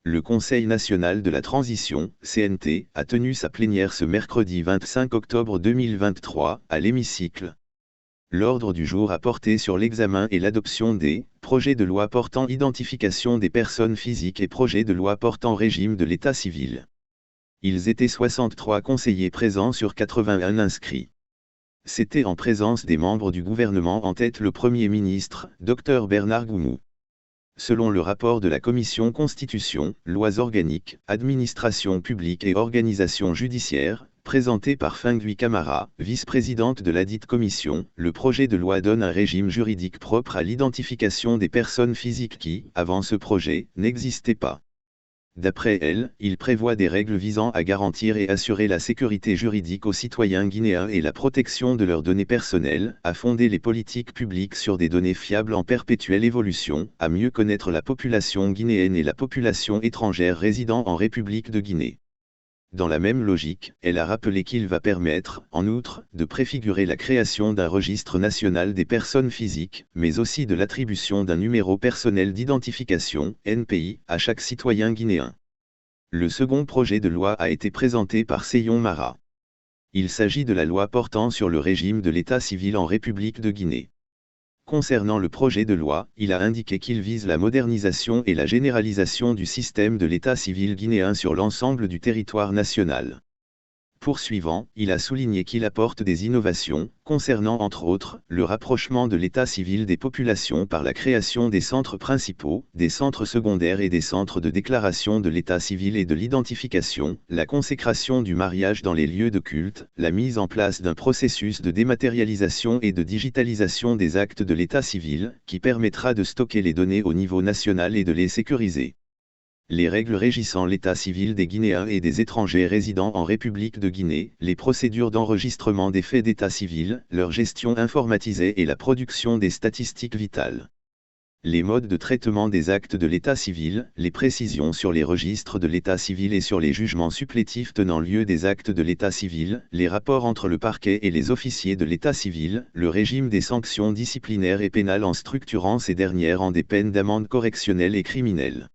Le Conseil national de la transition, CNT, a tenu sa plénière ce mercredi 25 octobre 2023, à l'hémicycle. L'ordre du jour a porté sur l'examen et l'adoption des projets de loi portant identification des personnes physiques et projets de loi portant régime de l'état civil. Ils étaient 63 conseillers présents sur 81 inscrits. C'était en présence des membres du gouvernement, en tête le Premier ministre, Dr Bernard Goumou. Selon le rapport de la Commission Constitution, Lois organiques, Administration publique et organisation judiciaire, présenté par Fenghui Camara, vice-présidente de ladite commission, le projet de loi donne un régime juridique propre à l'identification des personnes physiques qui, avant ce projet, n'existaient pas. D'après elle, il prévoit des règles visant à garantir et assurer la sécurité juridique aux citoyens guinéens et la protection de leurs données personnelles, à fonder les politiques publiques sur des données fiables en perpétuelle évolution, à mieux connaître la population guinéenne et la population étrangère résidant en République de Guinée. Dans la même logique, elle a rappelé qu'il va permettre, en outre, de préfigurer la création d'un registre national des personnes physiques, mais aussi de l'attribution d'un numéro personnel d'identification, NPI, à chaque citoyen guinéen. Le second projet de loi a été présenté par Seyon Mara. Il s'agit de la loi portant sur le régime de l'état civil en République de Guinée. Concernant le projet de loi, il a indiqué qu'il vise la modernisation et la généralisation du système de l'état civil guinéen sur l'ensemble du territoire national. Poursuivant, il a souligné qu'il apporte des innovations, concernant entre autres, le rapprochement de l'état civil des populations par la création des centres principaux, des centres secondaires et des centres de déclaration de l'état civil et de l'identification, la consécration du mariage dans les lieux de culte, la mise en place d'un processus de dématérialisation et de digitalisation des actes de l'état civil, qui permettra de stocker les données au niveau national et de les sécuriser. Les règles régissant l'état civil des Guinéens et des étrangers résidant en République de Guinée, les procédures d'enregistrement des faits d'état civil, leur gestion informatisée et la production des statistiques vitales. Les modes de traitement des actes de l'état civil, les précisions sur les registres de l'état civil et sur les jugements supplétifs tenant lieu des actes de l'état civil, les rapports entre le parquet et les officiers de l'état civil, le régime des sanctions disciplinaires et pénales en structurant ces dernières en des peines d'amende correctionnelle et criminelle.